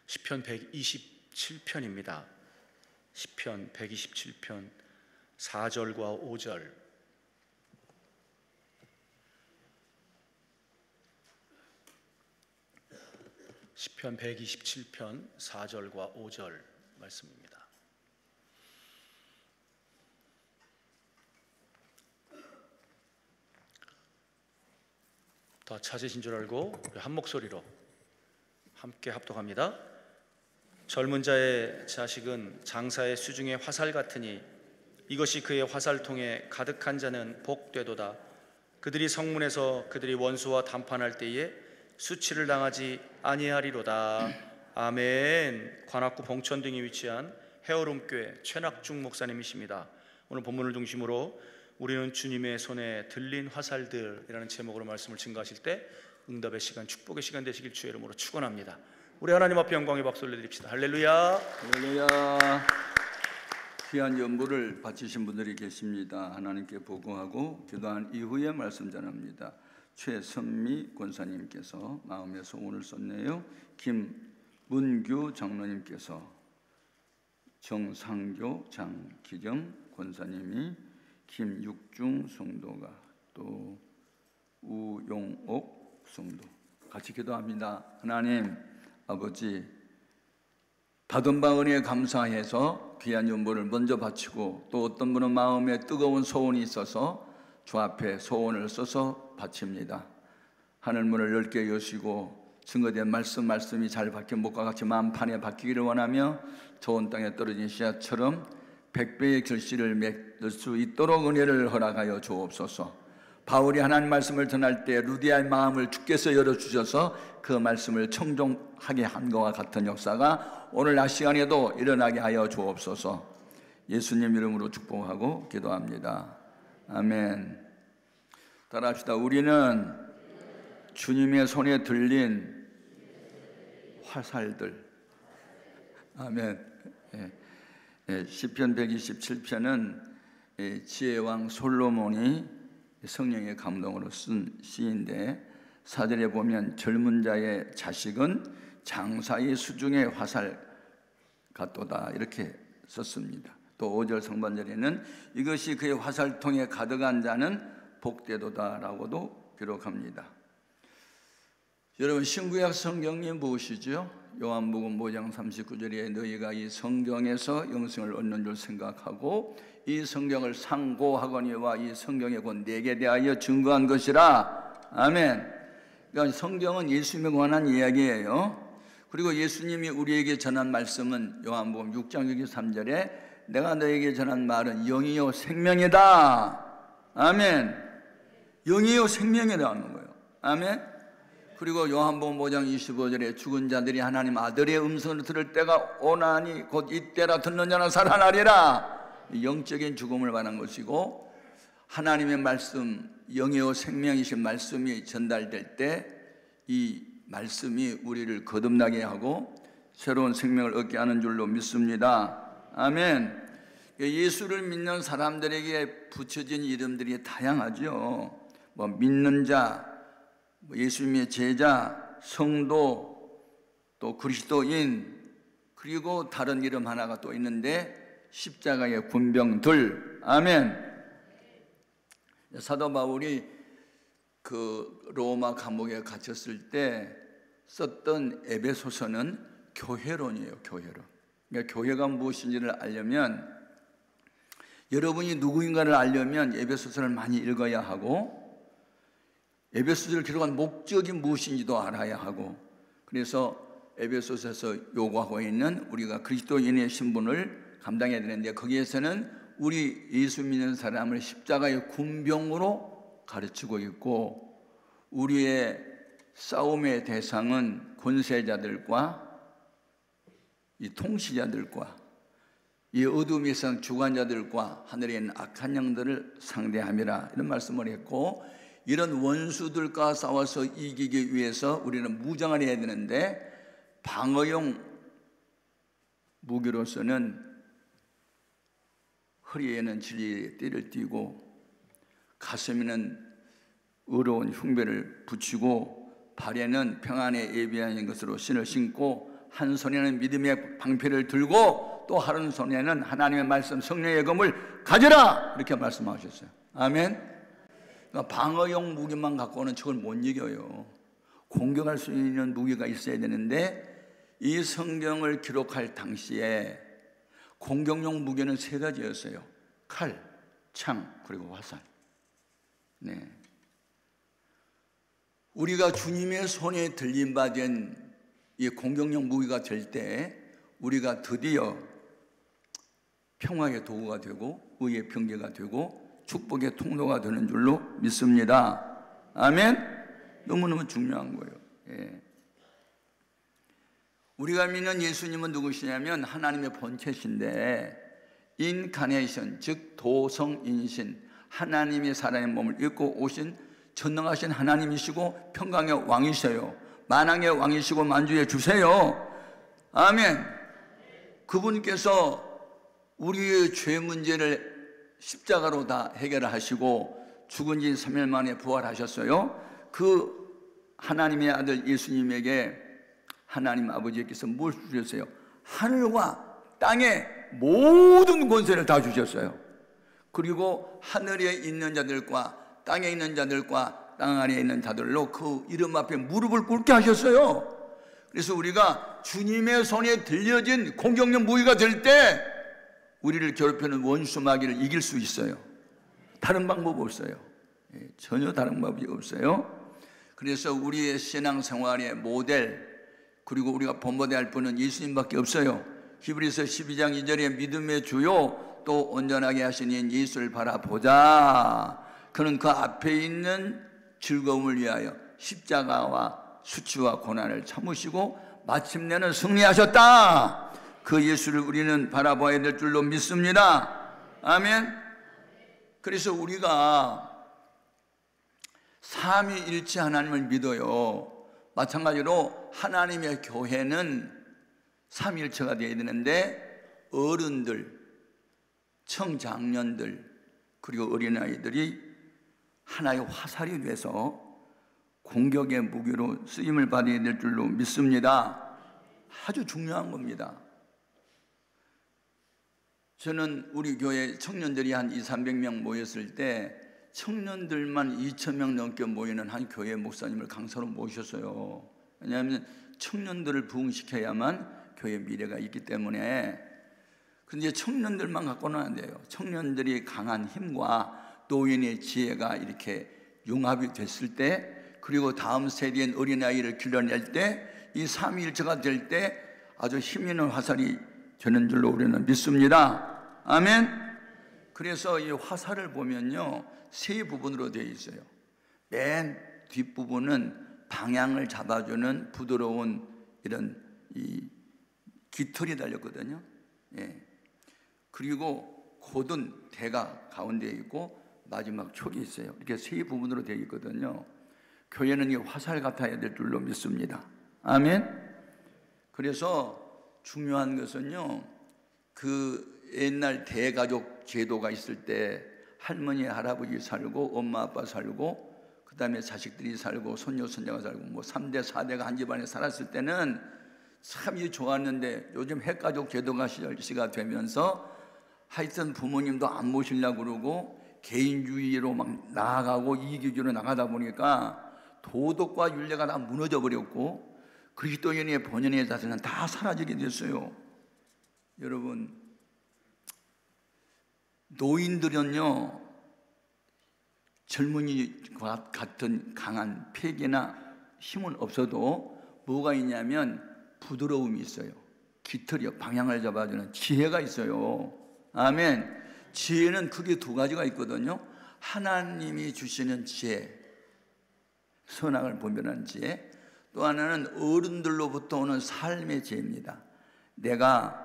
시편 127편입니다. 시편 127편 4절과 5절. 시편 127편 4절과 5절 말씀입니다. 다 찾으신 줄 알고 한 목소리로 함께 합독합니다. 젊은 자의 자식은 장사의 수중의 화살 같으니 이것이 그의 화살통에 가득한 자는 복되도다. 그들이 성문에서 그들이 원수와 담판할 때에 수치를 당하지 아니하리로다. 아멘. 관악구 봉천동에 위치한 헤어롬교회 최낙중 목사님이십니다. 오늘 본문을 중심으로 우리는 주님의 손에 들린 화살들이라는 제목으로 말씀을 증거하실 때 응답의 시간, 축복의 시간 되시길 주의 이름으로 축원합니다. 우리 하나님 앞에 영광의 박수 올려드립시다. 할렐루야. 할렐루야. 귀한 연부를 바치신 분들이 계십니다. 하나님께 보고하고 기도한 이후에 말씀 전합니다. 최선미 권사님께서 마음의 소원을 썼네요. 김문규 장로님께서, 정상교 장기경 권사님이, 김육중 성도가, 또 우용옥 성도 같이 기도합니다. 하나님 아버지, 받은 바 은혜에 감사해서 귀한 연보를 먼저 바치고, 또 어떤 분은 마음에 뜨거운 소원이 있어서 주 앞에 소원을 써서 바칩니다. 하늘문을 넓게 여시고 증거된 말씀이 잘 박힌 목과 같이 만판에 박히기를 원하며 좋은 땅에 떨어진 씨앗처럼 100배의 결실을 맺을 수 있도록 은혜를 허락하여 주옵소서. 바울이 하나님 말씀을 전할 때 루디아의 마음을 주께서 열어주셔서 그 말씀을 청종하게 한 것과 같은 역사가 오늘 낮 시간에도 일어나게 하여 주옵소서. 예수님 이름으로 축복하고 기도합니다. 아멘. 따라합시다. 우리는 주님의 손에 들린 화살들. 아멘. 시편 127편은 지혜왕 솔로몬이 성령의 감동으로 쓴 시인데, 4절에 보면 젊은 자의 자식은 장사의 수중의 화살 같도다 이렇게 썼습니다. 또 5절 상반절에는 이것이 그의 화살통에 가득한 자는 복되도다 라고도 기록합니다. 여러분, 신구약 성경이 무엇이죠? 요한복음 5장 39절에 너희가 이 성경에서 영생을 얻는 줄 생각하고 이 성경을 상고하거니와 이 성경에 곧 내게 대하여 증거한 것이라. 아멘. 그러니까 성경은 예수님에 관한 이야기예요. 그리고 예수님이 우리에게 전한 말씀은 요한복음 6장 63절에 내가 너에게 전한 말은 영이요 생명이다. 아멘. 영이요 생명이라는 거예요. 아멘. 그리고 요한복음 5장 25절에 죽은 자들이 하나님 아들의 음성을 들을 때가 오나니 곧 이때라 듣는 자는 살아나리라. 영적인 죽음을 말한 것이고, 하나님의 말씀, 영이요 생명이신 말씀이 전달될 때 이 말씀이 우리를 거듭나게 하고 새로운 생명을 얻게 하는 줄로 믿습니다. 아멘. 예수를 믿는 사람들에게 붙여진 이름들이 다양하죠. 믿는 자, 예수님의 제자, 성도, 또 그리스도인, 그리고 다른 이름 하나가 또 있는데 십자가의 군병들. 아멘. 사도 바울이 그 로마 감옥에 갇혔을 때 썼던 에베소서는 교회론이에요. 교회론. 그러니까 교회가 무엇인지를 알려면, 여러분이 누구인가를 알려면 에베소서를 많이 읽어야 하고, 에베소서를 기록한 목적이 무엇인지도 알아야 하고, 그래서 에베소서에서 요구하고 있는 우리가 그리스도인의 신분을 감당해야 되는데, 거기에서는 우리 예수 믿는 사람을 십자가의 군병으로 가르치고 있고, 우리의 싸움의 대상은 권세자들과 이 통치자들과 이 어둠의 성 주관자들과 하늘에 있는 악한 영들을 상대함이라, 이런 말씀을 했고, 이런 원수들과 싸워서 이기기 위해서 우리는 무장을 해야 되는데, 방어용 무기로서는 허리에는 진리의 띠를 띠고 가슴에는 의로운 흉배를 붙이고 발에는 평안에 예비한 것으로 신을 신고 한 손에는 믿음의 방패를 들고 또 다른 손에는 하나님의 말씀 성령의 검을 가져라 이렇게 말씀하셨어요. 아멘. 그러니까 방어용 무기만 갖고는 저걸 못 이겨요. 공격할 수 있는 무기가 있어야 되는데 이 성경을 기록할 당시에 공격용 무기는 세 가지였어요. 칼, 창, 그리고 화살. 네. 우리가 주님의 손에 들림받은 이 공격용 무기가 될 때 우리가 드디어 평화의 도구가 되고 의의 병기가 되고 축복의 통로가 되는 줄로 믿습니다. 아멘. 너무너무 중요한 거예요. 예. 우리가 믿는 예수님은 누구시냐면 하나님의 본체신데 인카네이션, 즉 도성인신, 하나님이 사람의 몸을 입고 오신 전능하신 하나님이시고 평강의 왕이셔요. 만왕의 왕이시고 만주의 주세요. 아멘. 그분께서 우리의 죄 문제를 십자가로 다 해결하시고 죽은 지 3일 만에 부활하셨어요. 그 하나님의 아들 예수님에게 하나님 아버지께서 뭘 주셨어요? 하늘과 땅의 모든 권세를 다 주셨어요. 그리고 하늘에 있는 자들과 땅에 있는 자들과 땅 아래에 있는 자들로 그 이름 앞에 무릎을 꿇게 하셨어요. 그래서 우리가 주님의 손에 들려진 공격력 무기가 될 때 우리를 괴롭히는 원수 마귀를 이길 수 있어요. 다른 방법 없어요. 전혀 다른 방법이 없어요. 그래서 우리의 신앙생활의 모델 그리고 우리가 본받아야 할 분은 예수님밖에 없어요. 히브리서 12장 2절에 믿음의 주요 또 온전하게 하시는 예수를 바라보자. 그는 그 앞에 있는 즐거움을 위하여 십자가와 수치와 고난을 참으시고 마침내는 승리하셨다. 그 예수를 우리는 바라봐야 될 줄로 믿습니다. 아멘. 그래서 우리가 삼위일체 하나님을 믿어요. 마찬가지로 하나님의 교회는 삼위일체가 되어야 되는데 어른들, 청장년들 그리고 어린아이들이 하나의 화살이 돼서 공격의 무기로 쓰임을 받아야 될 줄로 믿습니다. 아주 중요한 겁니다. 저는 우리 교회 청년들이 한 200~300명 모였을 때 청년들만 2,000명 넘게 모이는 한 교회 목사님을 강사로 모셨어요. 왜냐하면 청년들을 부흥시켜야만 교회 미래가 있기 때문에. 근데 청년들만 갖고는 안 돼요. 청년들이 강한 힘과 노인의 지혜가 이렇게 융합이 됐을 때 그리고 다음 세대인 어린아이를 길러낼 때 이 삼위일체가 될 때 아주 힘 있는 화살이 되는 줄로 우리는 믿습니다. 아멘. 그래서 이 화살을 보면요 세 부분으로 되어 있어요. 맨 뒷부분은 방향을 잡아주는 부드러운 이런 이 깃털이 달렸거든요. 예. 그리고 곧은 대가 가운데에 있고 마지막 촉이 있어요. 이렇게 세 부분으로 되어 있거든요. 교회는 이 화살 같아야 될 줄로 믿습니다. 아멘. 그래서 중요한 것은요 그 옛날 대가족 제도가 있을 때 할머니 할아버지 살고 엄마 아빠 살고 그 다음에 자식들이 살고 손녀 손녀가 살고 뭐 3대 4대가 한 집안에 살았을 때는 참 좋았는데 요즘 핵가족 제도가 시가 되면서 하여튼 부모님도 안 모시려고 그러고 개인주의로 막 나아가고 이기주의로 나가다 보니까 도덕과 윤리가 다 무너져 버렸고 그리스도인의 본연의 자세는 다 사라지게 됐어요. 여러분 노인들은요 젊은이와 같은 강한 폐기나 힘은 없어도 뭐가 있냐면 부드러움이 있어요. 깃털이요 방향을 잡아주는 지혜가 있어요. 아멘. 지혜는 크게 두 가지가 있거든요. 하나님이 주시는 지혜, 선악을 분별하는 지혜, 또 하나는 어른들로부터 오는 삶의 지혜입니다. 내가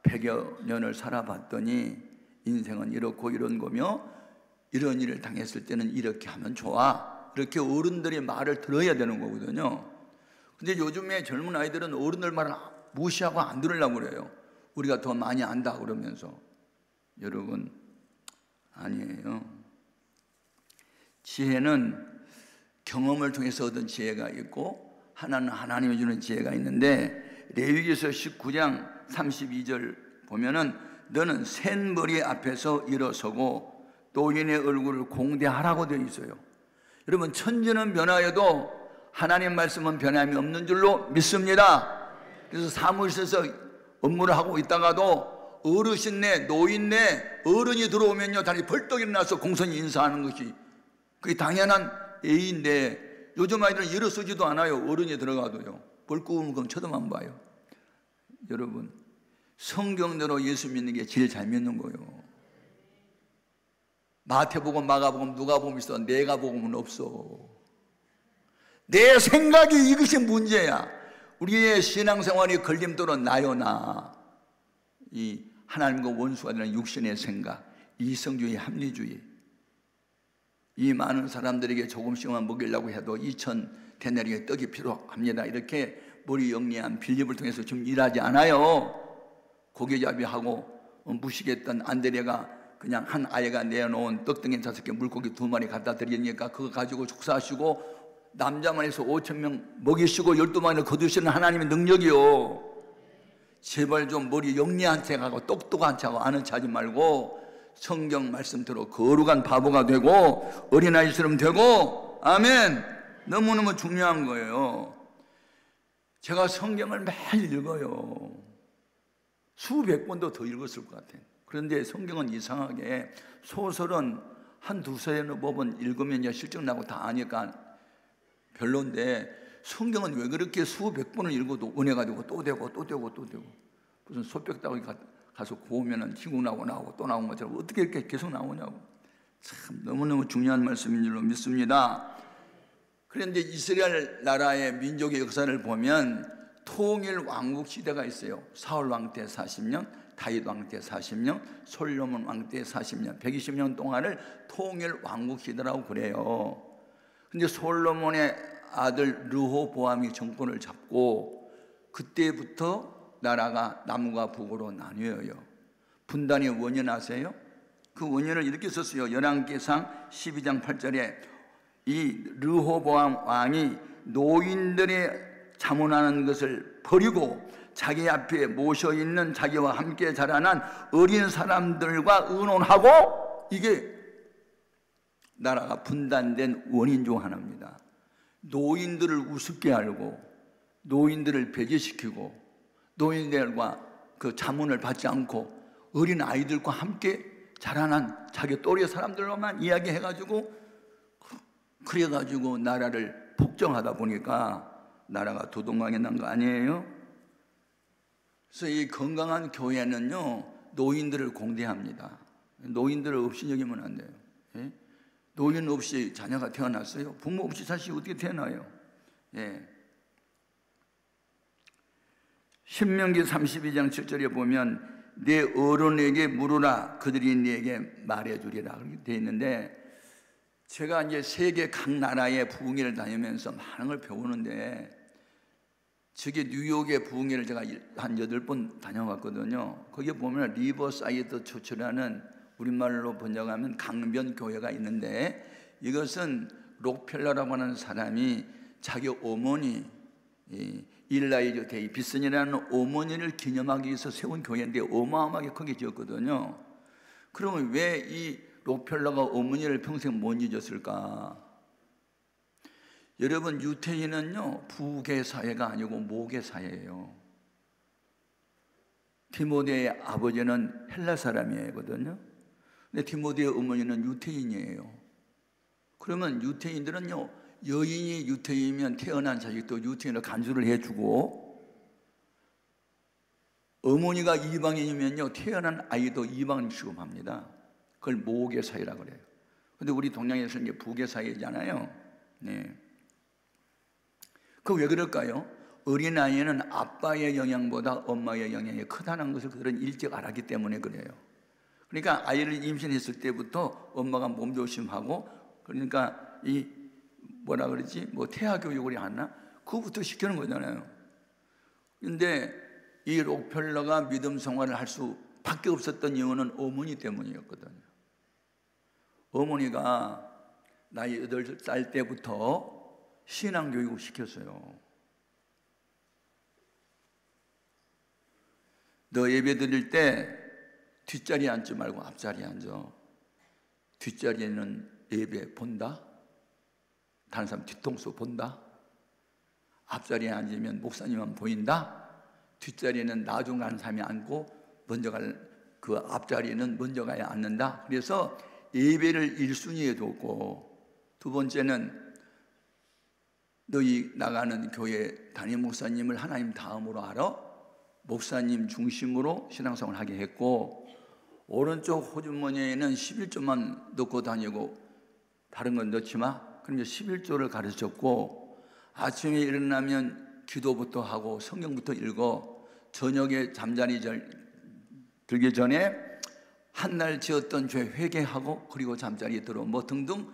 100여 년을 살아봤더니 인생은 이렇고 이런 거며 이런 일을 당했을 때는 이렇게 하면 좋아. 이렇게 어른들의 말을 들어야 되는 거거든요. 근데 요즘에 젊은 아이들은 어른들 말을 무시하고 안 들으려고 그래요. 우리가 더 많이 안다 그러면서. 여러분 아니에요. 지혜는 경험을 통해서 얻은 지혜가 있고 하나는 하나님이 주는 지혜가 있는데 레위기서 19장 32절 보면은 너는 샌머리 앞에서 일어서고 노인의 얼굴을 공대하라고 되어 있어요. 여러분, 천지는 변하여도 하나님 말씀은 변함이 없는 줄로 믿습니다. 그래서 사무실에서 업무를 하고 있다가도 어르신네, 노인네, 어른이 들어오면요 다리 벌떡 일어나서 공손히 인사하는 것이 그게 당연한 예인데, 요즘 아이들은 일어서지도 않아요. 어른이 들어가도요 벌꿀금 쳐다만 봐요. 여러분, 성경대로 예수 믿는 게 제일 잘 믿는 거예요. 마태복음, 마가복음, 누가복음 있어. 내가 복음은 없어. 내 생각이 이것이 문제야. 우리의 신앙생활이 걸림돌은 나요, 나. 이 하나님과 원수가 되는 육신의 생각, 이성주의, 합리주의. 이 많은 사람들에게 조금씩만 먹이려고 해도 2,000데나리의 떡이 필요합니다. 이렇게 머리 영리한 빌립을 통해서 지금 일하지 않아요. 고개잡이하고 무식했던 안드레가 그냥 한 아이가 내어놓은 떡덩이 5개, 물고기 2마리 갖다 드리니까 그거 가지고 축사하시고 남자만 해서 5,000명 먹이시고 12마리를 거두시는 하나님의 능력이요. 제발 좀 머리 영리한 척하고 똑똑한 척하고 아는 척 하지 말고 성경 말씀대로 거룩한 바보가 되고 어린아이처럼 되고, 아멘. 너무너무 중요한 거예요. 제가 성경을 매일 읽어요. 수백 번도 더 읽었을 것 같아요. 그런데 성경은 이상하게 소설은 한 두세 번 읽으면 실증 나고 다 아니까 별론데, 성경은 왜 그렇게 수백 번을 읽어도 은혜가 되고 또 되고 또 되고 또 되고, 무슨 소백다기 가서 구우면 희국 나오고 또 나온 것처럼 어떻게 이렇게 계속 나오냐고. 참 너무너무 중요한 말씀인 줄로 믿습니다. 그런데 이스라엘 나라의 민족의 역사를 보면 통일 왕국 시대가 있어요. 사울 왕 때 40년, 다윗 왕 때 40년, 솔로몬 왕 때 40년, 120년 동안을 통일 왕국 시대라고 그래요. 근데 솔로몬의 아들 르호보암이 정권을 잡고 그때부터 나라가 남과 북으로 나뉘어요. 분단의 원인 아세요? 그 원인을 이렇게 썼어요. 열왕기상 12장 8절에 이 르호보암 왕이 노인들의 자문하는 것을 버리고 자기 앞에 모셔있는 자기와 함께 자라난 어린 사람들과 의논하고, 이게 나라가 분단된 원인 중 하나입니다. 노인들을 우습게 알고 노인들을 배제시키고 노인들과 그 자문을 받지 않고 어린 아이들과 함께 자라난 자기 또래 사람들로만 이야기해가지고, 그래가지고 나라를 폭정하다 보니까 나라가 도동강에 난 거 아니에요? 그래서 이 건강한 교회는요 노인들을 공대합니다. 노인들을 없이 여기면 안 돼요. 예? 노인 없이 자녀가 태어났어요? 부모 없이 자식이 어떻게 태어나요? 예. 신명기 32장 7절에 보면 내 어른에게 물으라 그들이 네게 말해주리라 그렇게 되어 있는데, 제가 이제 세계 각 나라의 부흥회를 다니면서 많은 걸 배우는데, 저기 뉴욕의 부흥회를 제가 한 8번 다녀왔거든요. 거기에 보면 리버사이드 처치라는 우리말로 번역하면 강변 교회가 있는데, 이것은 록펠러라고 하는 사람이 자기 어머니 일라이저 데이비슨이라는 어머니를 기념하기 위해서 세운 교회인데 어마어마하게 크게 지었거든요. 그러면 왜 이 록펠러가 어머니를 평생 못 잊었을까? 여러분, 유태인은요 부계 사회가 아니고 모계 사회예요. 디모데의 아버지는 헬라 사람이거든요. 근데 디모데의 어머니는 유태인이에요. 그러면 유태인들은요 여인이 유태인이면 태어난 자식도 유태인으로 간주를 해주고, 어머니가 이방인이면요 태어난 아이도 이방인 취급합니다. 그걸 모계 사회라고 그래요. 근데 우리 동양에서는 이게 부계 사회잖아요. 네. 그 왜 그럴까요? 어린아이는 아빠의 영향보다 엄마의 영향이 크다는 것을 그들은 일찍 알았기 때문에 그래요. 그러니까 아이를 임신했을 때부터 엄마가 몸조심하고, 그러니까 이 뭐라 그러지? 뭐 태아 교육을 하나? 그거부터 시키는 거잖아요. 근데 이 록펠러가 믿음 생활을 할 수밖에 없었던 이유는 어머니 때문이었거든요. 어머니가 나이 8살 때부터 신앙 교육을 시켰어요. 너 예배 드릴 때 뒷자리에 앉지 말고 앞자리에 앉아. 뒷자리에는 예배 본다? 다른 사람 뒤통수 본다? 앞자리에 앉으면 목사님만 보인다? 뒷자리에는 나중 가는 사람이 앉고 먼저 그 앞자리에는 먼저 가야 앉는다. 그래서 예배를 1순위에 뒀고, 두 번째는 너희 나가는 교회 담임 목사님을 하나님 다음으로 알아? 목사님 중심으로 신앙생활을 하게 했고, 오른쪽 호주머니에는 11조만 넣고 다니고 다른 건 넣지 마. 그럼 11조를 가르쳤고, 아침에 일어나면 기도부터 하고 성경부터 읽어. 저녁에 잠자리 들기 전에 한날 지었던 죄 회개하고 그리고 잠자리에 들어 뭐 등등,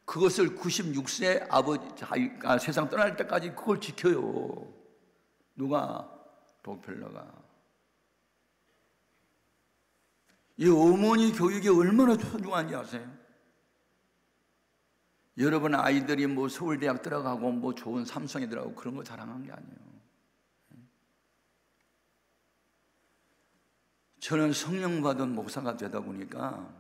그것을 96세 아버지가 세상 떠날 때까지 그걸 지켜요. 누가? 록펠러가. 이 어머니 교육이 얼마나 소중한지 아세요? 여러분 아이들이 뭐 서울대학 들어가고 뭐 좋은 삼성에 들어가고 그런 거 자랑한 게 아니에요. 저는 성령 받은 목사가 되다 보니까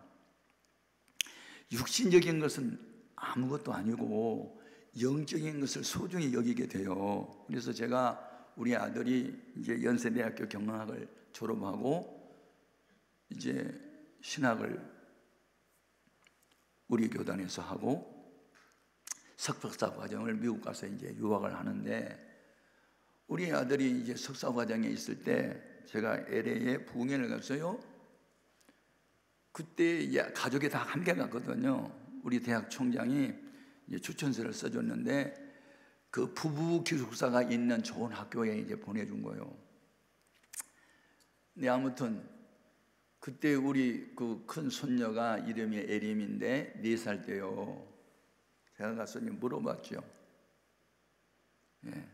육신적인 것은 아무것도 아니고 영적인 것을 소중히 여기게 돼요. 그래서 제가 우리 아들이 이제 연세대학교 경영학을 졸업하고 이제 신학을 우리 교단에서 하고 석박사 과정을 미국 가서 이제 유학을 하는데, 우리 아들이 이제 석사 과정에 있을 때 제가 LA에 부흥회를 갔어요. 그때 이제 가족이 다 함께 갔거든요. 우리 대학 총장이 이제 추천서를 써줬는데 그 부부 기숙사가 있는 좋은 학교에 이제 보내준 거예요. 근데 아무튼 그때 우리 그 큰 손녀가 이름이 에림인데 4살 때요. 제가 가서 물어봤죠. 예.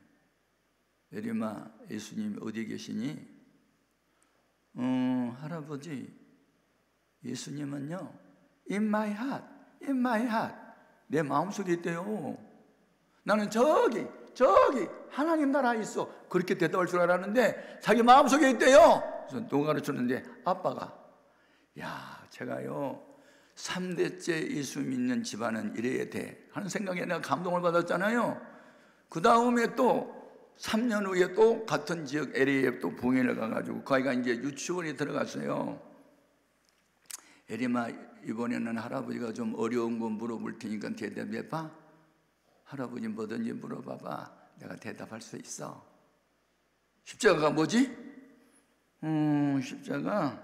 에림아, 예수님 어디 계시니? 할아버지, 예수님은요, in my heart, in my heart, 내 마음속에 있대요. 나는 저기 하나님 나라에 있어. 그렇게 대답할 줄 알았는데 자기 마음속에 있대요. 그래서 누가 가르쳤는데 아빠가. 야, 제가요 3대째 예수 믿는 집안은 이래야 돼 하는 생각에 내가 감동을 받았잖아요. 그 다음에 또 3년 후에 또 같은 지역 LA에 또 부흥회를 가가지고 그 아이가 이제 유치원에 들어갔어요. 에리마, 이번에는 할아버지가 좀 어려운 거 물어볼 테니까 대답해봐. 할아버지 뭐든지 물어봐봐. 내가 대답할 수 있어. 십자가가 뭐지? 십자가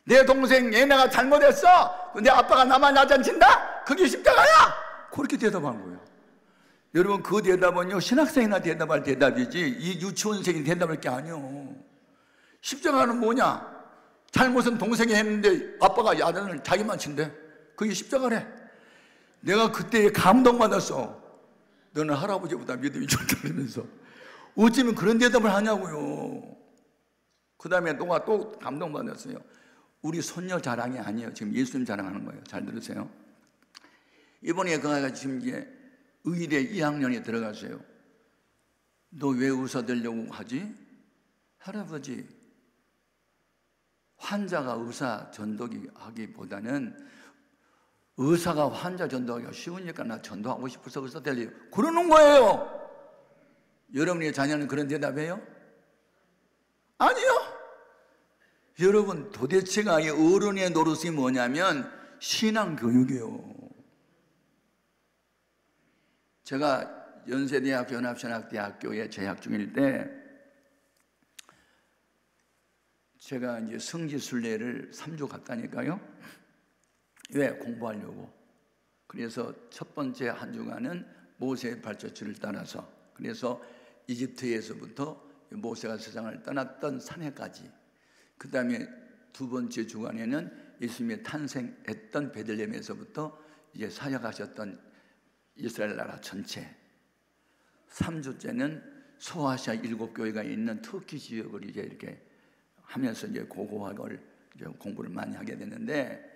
내 동생 얘네가 잘못했어. 근데 아빠가 나만 야단친다? 그게 십자가야. 그렇게 대답한 거예요. 여러분 그 대답은요 신학생이나 대답할 대답이지 이 유치원생이 대답할 게 아니에요. 십자가는 뭐냐? 잘못은 동생이 했는데 아빠가 야단을 자기만 친대. 그게 십자가래. 내가 그때 감동받았어. 너는 할아버지보다 믿음이 좋다면서 어쩌면 그런 대답을 하냐고요. 그 다음에 누가 또 감동받았어요. 우리 손녀 자랑이 아니에요. 지금 예수님 자랑하는 거예요. 잘 들으세요. 이번에 그 아이가 지금 이제 의대 2학년에 들어갔어요. 너 왜 웃어들려고 하지? 할아버지, 환자가 의사 전도기 하기보다는 의사가 환자 전도하기가 쉬우니까 나 전도하고 싶어서 의사 되려고 그러는 거예요. 여러분의 자녀는 그런 대답해요? 아니요. 여러분 도대체가 이 어른의 노릇이 뭐냐면 신앙교육이에요. 제가 연세대학교 연합신학대학교에 재학 중일 때 제가 이제 성지순례를 3주 갔다니까요. 왜? 공부하려고. 그래서 첫 번째 한 주간은 모세의 발자취를 따라서, 그래서 이집트에서부터 모세가 세상을 떠났던 산해까지, 그 다음에 두 번째 주간에는 예수님이 탄생했던 베들레헴에서부터 이제 사역하셨던 이스라엘 나라 전체, 3주째는 소아시아 7교회가 있는 터키 지역을 이제 이렇게 하면서 이제 고고학을 이제 공부를 많이 하게 됐는데,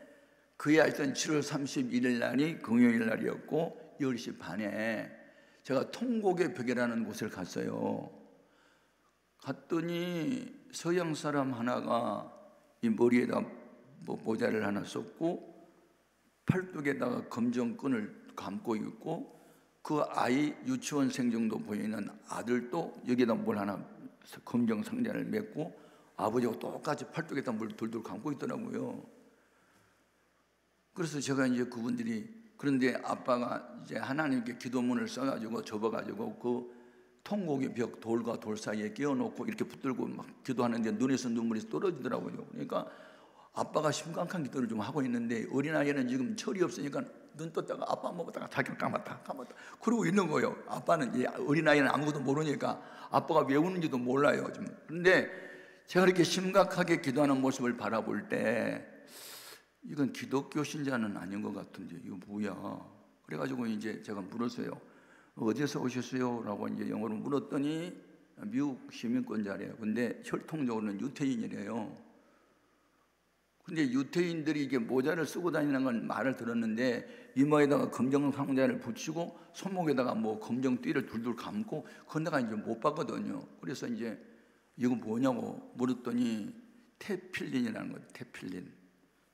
그해 하여튼 7월 31일 날이 금요일 날이었고 10시 반에 제가 통곡의 벽이라는 곳을 갔어요. 갔더니 서양 사람 하나가 이 머리에다 뭐 모자를 하나 썼고 팔뚝에다가 검정끈을 감고 있고 그 아이 유치원생 정도 보이는 아들도 여기다 뭘 하나 검정 상자를 메고 아버지하고 똑같이 팔뚝에다 물 돌돌 감고 있더라고요. 그래서 제가 이제 그분들이 그런데 아빠가 이제 하나님께 기도문을 써가지고 접어가지고 그 통곡의 벽 돌과 돌 사이에 끼워놓고 이렇게 붙들고 막 기도하는데 눈에서 눈물이 떨어지더라고요. 그러니까 아빠가 심각한 기도를 좀 하고 있는데 어린아이는 지금 철이 없으니까 눈 떴다가 아빠 먹었다가 자기 감았다 그러고 있는 거예요. 아빠는 이제 어린아이는 아무것도 모르니까 아빠가 왜 우는지도 몰라요 지금. 그런데 제가 이렇게 심각하게 기도하는 모습을 바라볼 때 이건 기독교 신자는 아닌 것 같은데 이거 뭐야? 그래가지고 이제 제가 물었어요. 어디서 오셨어요? 라고 이제 영어로 물었더니 미국 시민권자래요. 근데 혈통적으로는 유태인이래요. 근데 유태인들이 이게 모자를 쓰고 다니는 건 말을 들었는데 이마에다가 검정 상자를 붙이고 손목에다가 뭐 검정 띠를 둘둘 감고 그건 내가 이제 못 봤거든요. 그래서 이제 이거 뭐냐고 물었더니 테필린이라는 거예요.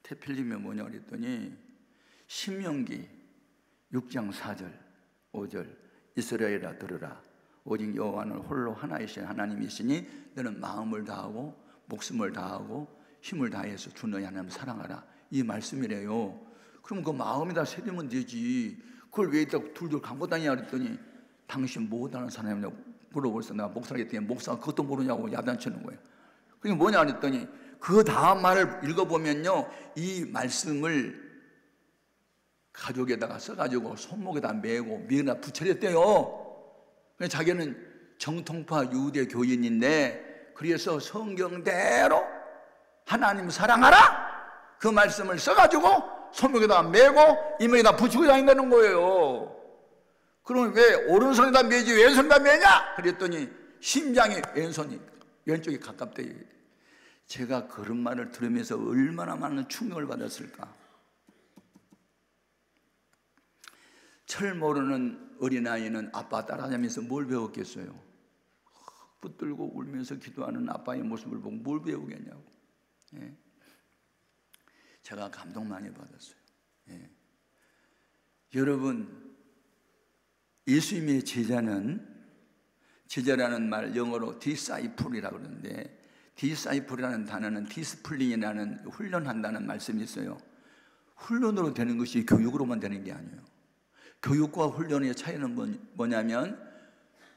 테필린이 뭐냐 그랬더니 신명기 6장 4절 5절 이스라엘아 들으라 오직 여호와는 홀로 하나이신 하나님이시니 너는 마음을 다하고 목숨을 다하고 힘을 다해서 주 너희 하나님 사랑하라 이 말씀이래요. 그럼 그 마음에다 새기면 되지 그걸 왜 이따 둘둘 감고 다니냐 그랬더니 당신 뭐하는 사람이냐고 물어보면서 내가 목사라기 때문에 목사가 그것도 모르냐고 야단치는 거예요. 그게 뭐냐 그랬더니 그 다음 말을 읽어보면요 이 말씀을 가족에다가 써가지고 손목에다 메고 미에다 붙여렸대요. 자기는 정통파 유대 교인인데 그래서 성경대로 하나님 사랑하라 그 말씀을 써가지고 손목에다 메고 이마에다 붙이고 다닌다는 거예요. 그럼 왜 오른손에다 메지 왼손에다 메냐 그랬더니 심장이 왼쪽이 가깝대. 제가 그런 말을 들으면서 얼마나 많은 충격을 받았을까. 철 모르는 어린아이는 아빠 따라다니면서 뭘 배웠겠어요? 붙들고 울면서 기도하는 아빠의 모습을 보고 뭘 배우겠냐고. 예. 제가 감동 많이 받았어요. 예. 여러분 예수님의 제자라는 말 영어로 disciple이라고 그러는데 디사이플이라는 단어는 디스플린이라는 훈련한다는 말씀이 있어요. 훈련으로 되는 것이 교육으로만 되는 게 아니에요. 교육과 훈련의 차이는 뭐냐면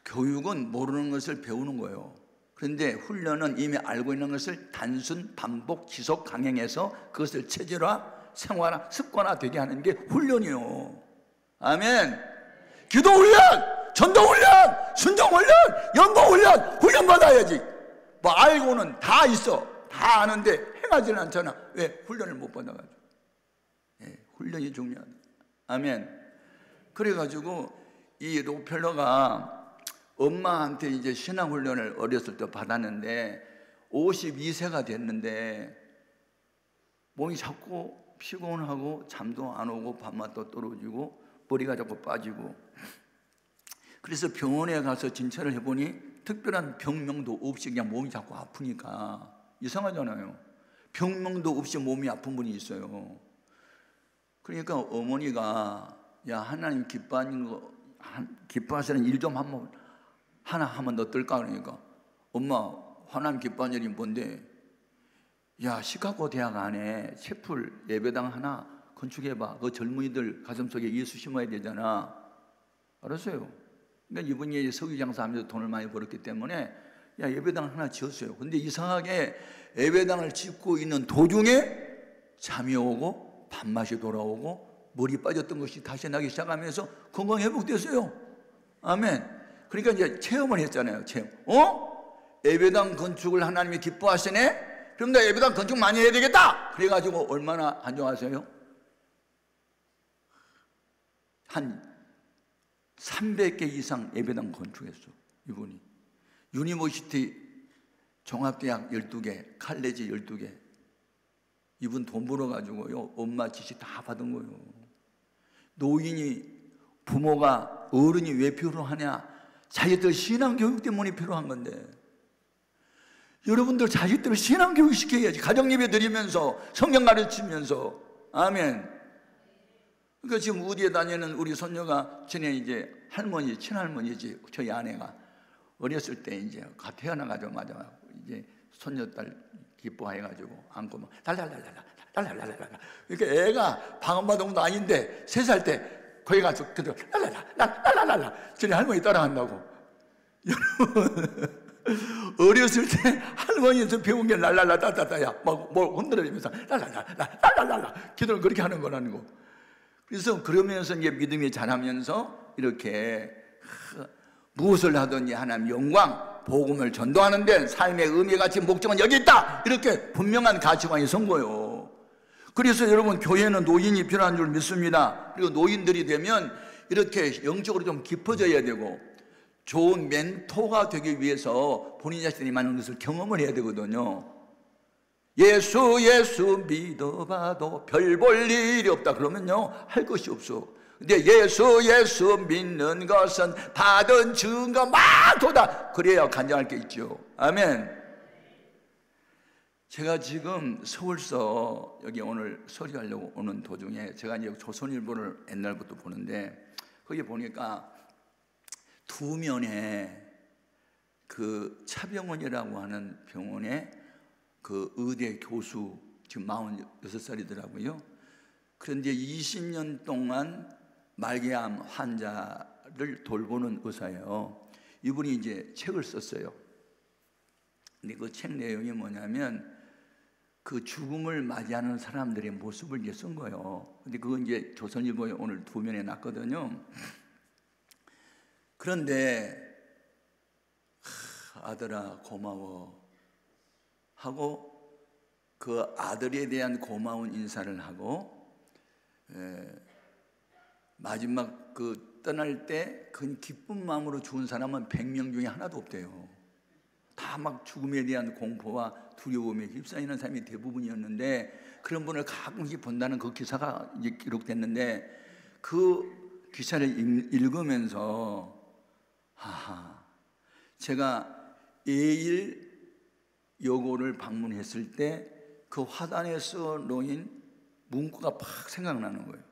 교육은 모르는 것을 배우는 거예요. 그런데 훈련은 이미 알고 있는 것을 단순 반복 지속 강행해서 그것을 체질화, 생활화, 습관화 되게 하는 게 훈련이에요. 아멘. 기도 훈련, 전도 훈련, 순종 훈련, 연보 훈련, 훈련 받아야지. 뭐 알고는 다 있어. 다 아는데 행하지는 않잖아. 왜? 훈련을 못 받아가지고. 예, 훈련이 중요하다. 아멘. 그래가지고 이 록펠러가 엄마한테 이제 신앙훈련을 어렸을 때 받았는데 52세가 됐는데 몸이 자꾸 피곤하고 잠도 안 오고 밥맛도 떨어지고 머리가 자꾸 빠지고 그래서 병원에 가서 진찰을 해보니 특별한 병명도 없이 그냥 몸이 자꾸 아프니까 이상하잖아요. 병명도 없이 몸이 아픈 분이 있어요. 그러니까 어머니가 야 하나님 기뻐하시는 일 좀 하나 하면 어떨까 그러니까 엄마 하나님 기뻐하는 일이 뭔데? 야 시카고 대학 안에 채플 예배당 하나 건축해봐. 그 젊은이들 가슴속에 예수 심어야 되잖아. 알았어요. 그러니까 이분이 석유 장사하면서 돈을 많이 벌었기 때문에 야 예배당 하나 지었어요. 근데 이상하게 예배당을 짓고 있는 도중에 잠이 오고 밥맛이 돌아오고 머리 빠졌던 것이 다시 나기 시작하면서 건강 회복됐어요. 아멘. 그러니까 이제 체험을 했잖아요. 체험. 예배당 건축을 하나님이 기뻐하시네. 그럼 나 예배당 건축 많이 해야 되겠다. 그래가지고 얼마나 안정하세요? 한 300개 이상 예배당 건축했어. 이분이 유니버시티 종합대학 12개 칼레지 12개 이분 돈 벌어가지고요 엄마 지시 다 받은 거예요. 노인이 부모가 어른이 왜 필요하냐? 자기들 신앙교육 때문에 필요한 건데 여러분들 자식들을 신앙교육 시켜야지. 가정예배 드리면서 성경 가르치면서. 아멘. 그러니까 지금 어디에 다니는 우리 손녀가 전에 이제 할머니, 친할머니지, 저희 아내가 어렸을 때 이제 태어나가자마자 이제 손녀딸 기뻐해가지고 안고 막 달랄랄랄라 이렇게 애가 방언마동도 아닌데 3살 때 거기 가서 그대로 랄랄랄랄랄랄라 전에 할머니 따라한다고. 여러분 어렸을 때 할머니에서 배운 게 랄랄라따따따야 막 뭘 흔들어주면서 랄랄랄랄랄랄라 기도를 그렇게 하는 거라는 거. 그래서 그러면서 이제 믿음이 자라면서 이렇게 무엇을 하든지 하나님 영광, 복음을 전도하는데 삶의 의미가 지금 목적은 여기 있다 이렇게 분명한 가치관이 선 거예요. 그래서 여러분 교회는 노인이 필요한 줄 믿습니다. 그리고 노인들이 되면 이렇게 영적으로 좀 깊어져야 되고 좋은 멘토가 되기 위해서 본인 자신이 많은 것을 경험을 해야 되거든요. 예수 믿어봐도 별 볼 일이 없다 그러면요 할 것이 없어. 근데 예수 믿는 것은 받은 증거 많도다 그래야 간증할 게 있죠. 아멘. 제가 지금 서울서 여기 오늘 서리하려고 오는 도중에 제가 이제 조선일보를 옛날부터 보는데 거기 보니까 두 면에 그 차병원이라고 하는 병원에 그 의대 교수 지금 46살이더라고요. 그런데 20년 동안 말기암 환자를 돌보는 의사예요. 이분이 이제 책을 썼어요. 근데 그 책 내용이 뭐냐면 그 죽음을 맞이하는 사람들의 모습을 이제 쓴 거예요. 근데 그건 이제 조선일보에 오늘 두 면에 났거든요. 그런데 아들아 고마워 하고 그 아들에 대한 고마운 인사를 하고 마지막 그 떠날 때 그 기쁜 마음으로 죽은 사람은 100명 중에 하나도 없대요. 다 막 죽음에 대한 공포와 두려움에 휩싸이는 사람이 대부분이었는데 그런 분을 가끔씩 본다는 그 기사가 이제 기록됐는데 그 기사를 읽으면서 제가 예일 여고를 방문했을 때 그 화단에서 놓인 문구가 팍 생각나는 거예요.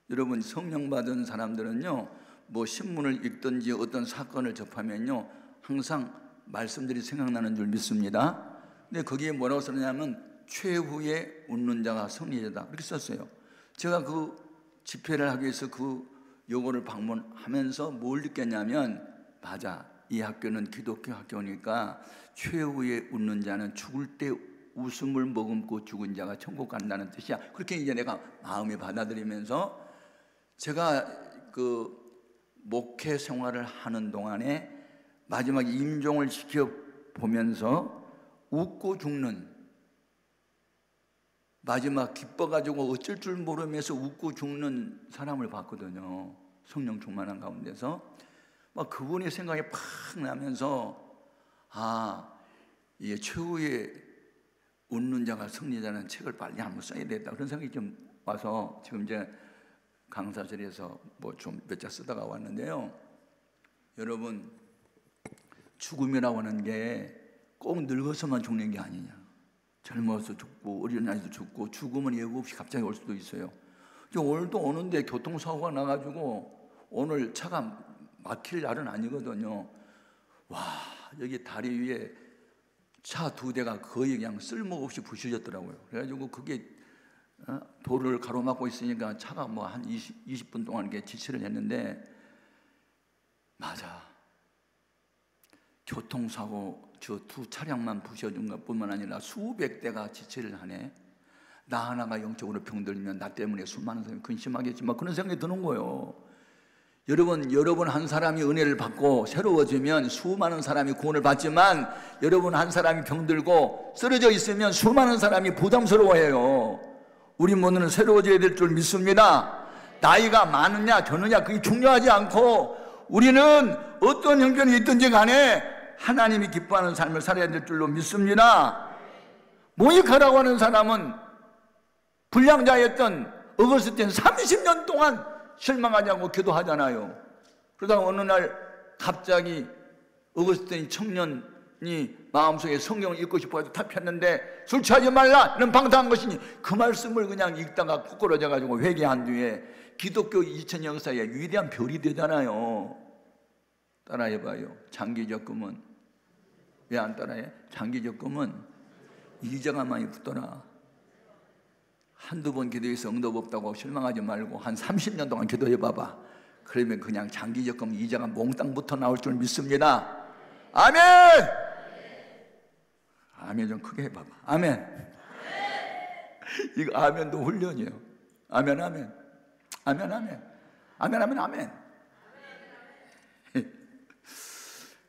여러분 성령 받은 사람들은요 뭐 신문을 읽든지 어떤 사건을 접하면요 항상 말씀들이 생각나는 줄 믿습니다. 근데 거기에 뭐라고 썼냐면 최후의 웃는 자가 승리자다 그렇게 썼어요. 제가 그 집회를 하기 위해서 그 여고를 방문하면서 뭘 느꼈냐면 맞아, 이 학교는 기독교 학교니까 최후의 웃는 자는 죽을 때 웃음을 머금고 죽은 자가 천국 간다는 뜻이야. 그렇게 이제 내가 마음에 받아들이면서 제가 그 목회 생활을 하는 동안에 마지막 임종을 지켜보면서 웃고 죽는 마지막 기뻐가지고 어쩔 줄 모르면서 웃고 죽는 사람을 봤거든요. 성령 충만한 가운데서 막 그분의 생각이 팍 나면서 이게 최후의 웃는 자가 승리자는 책을 빨리 한번 써야 되겠다 그런 생각이 좀 와서 지금 이제 강사실에서 뭐 좀 몇 자 쓰다가 왔는데요. 여러분 죽음이라고 하는 게 꼭 늙어서만 죽는 게 아니냐. 젊어서 죽고 어린 나이도 죽고 죽음은 예고 없이 갑자기 올 수도 있어요. 오늘도 오는데 교통사고가 나가지고 오늘 차가 막힐 날은 아니거든요. 와 여기 다리 위에 차 2대가 거의 그냥 쓸모없이 부셔졌더라고요. 그래가지고 그게 도로를 가로막고 있으니까 차가 뭐 한 20분 동안 이렇게 지체를 했는데 맞아. 교통사고 저 2 차량만 부셔준 것뿐만 아니라 수백 대가 지체를 하네. 나 하나가 영적으로 병들면 나 때문에 수많은 사람이 근심하겠지만 그런 생각이 드는 거예요. 여러분 한 사람이 은혜를 받고 새로워지면 수많은 사람이 구원을 받지만 여러분 한 사람이 병들고 쓰러져 있으면 수많은 사람이 부담스러워해요. 우리 모두는 새로워져야 될 줄 믿습니다. 나이가 많으냐 적느냐 그게 중요하지 않고 우리는 어떤 형편이 있든지 간에 하나님이 기뻐하는 삶을 살아야 될 줄로 믿습니다. 모니카라고 하는 사람은 불량자였던 어거스틴 30년 동안 실망하지 않고 기도하잖아요. 그러다가 어느 날 갑자기 어거스틴이 청년 마음속에 성경을 읽고 싶어서 탑혔는데 술 취하지 말라 는 방탕한 것이니 그 말씀을 그냥 읽다가 꼬꾸러져 가지고 회개한 뒤에 기독교 2000 역사에 위대한 별이 되잖아요. 따라해봐요. 장기적금은 왜 안 따라해? 장기적금은 이자가 많이 붙더라. 한두 번 기도해서 응답 없다고 실망하지 말고 한 30년 동안 기도해봐봐. 그러면 그냥 장기적금 이자가 몽땅 붙어 나올 줄 믿습니다. 아멘! 아멘 좀 크게 해봐봐. 아멘. 이거 아멘도 훈련이에요. 아멘 아멘. 아멘 아멘. 아멘 아멘 아멘.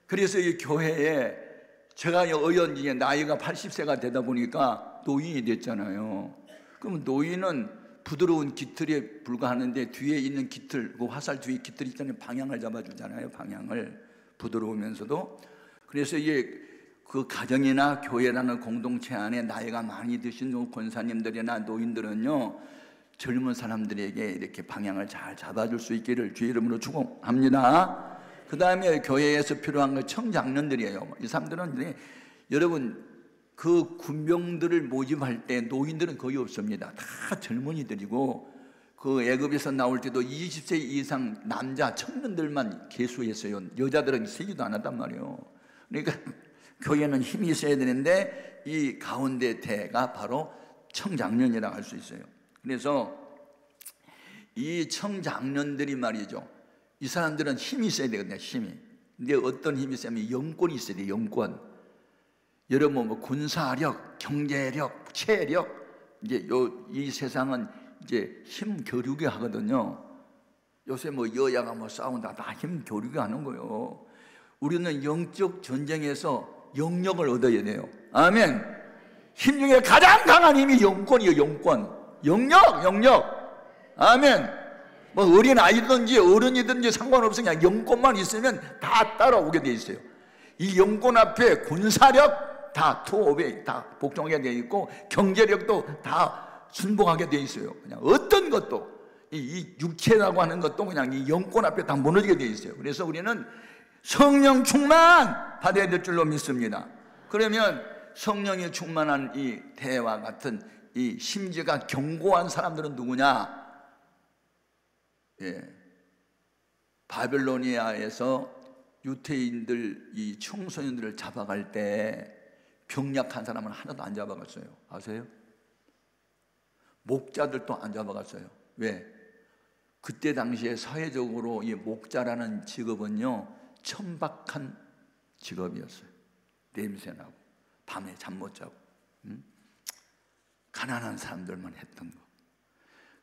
그래서 이 교회에 제가 의원 중에 나이가 80세가 되다 보니까 노인이 됐잖아요. 그러면 노인은 부드러운 깃털에 불과하는데 뒤에 있는 깃털, 그 화살 뒤에 깃털 있잖아요. 방향을 잡아주잖아요. 방향을 부드러우면서도. 그래서 이게 그 가정이나 교회라는 공동체 안에 나이가 많이 드신 권사님들이나 노인들은요, 젊은 사람들에게 이렇게 방향을 잘 잡아줄 수 있기를 주의 이름으로 축원합니다. 그 다음에 교회에서 필요한 건 청장년들이에요. 이 사람들은 여러분 그 군병들을 모집할 때 노인들은 거의 없습니다. 다 젊은이들이고 그 애굽에서 나올 때도 20세 이상 남자 청년들만 계수했어요. 여자들은 세지도 않았단 말이에요. 그러니까 교회는 힘이 있어야 되는데 이 가운데 대가 바로 청장년이라고 할 수 있어요. 그래서 이 청장년들이 말이죠, 이 사람들은 힘이 있어야 되거든요. 힘이. 근데 어떤 힘이 있으면 영권이 있어야 돼요. 영권. 여러분 뭐 군사력, 경제력, 체력, 이제 이 세상은 이제 힘 교류게 하거든요. 요새 뭐 여야가 뭐 싸운다 다 힘 교류게 하는 거예요. 우리는 영적 전쟁에서 영력을 얻어야 돼요. 아멘. 힘 중에 가장 강한 힘이 영권이에요. 영권. 영력. 아멘. 뭐 어린 아이든지 어른이든지 상관없어. 그냥 영권만 있으면 다 따라오게 돼 있어요. 이 영권 앞에 군사력 다 투업에 다 복종하게 돼 있고 경제력도 다 순복하게 돼 있어요. 그냥 어떤 것도 이 육체라고 하는 것도 그냥 이 영권 앞에 다 무너지게 돼 있어요. 그래서 우리는 성령 충만 받아야 될 줄로 믿습니다. 그러면 성령이 충만한 이 대와 같은 이 심지가 견고한 사람들은 누구냐? 바벨로니아에서 유태인들 이 청소년들을 잡아갈 때 병약한 사람은 하나도 안 잡아갔어요. 아세요? 목자들도 안 잡아갔어요. 왜? 그때 당시에 사회적으로 이 목자라는 직업은요, 천박한 직업이었어요. 냄새나고 밤에 잠 못 자고 가난한 사람들만 했던 거.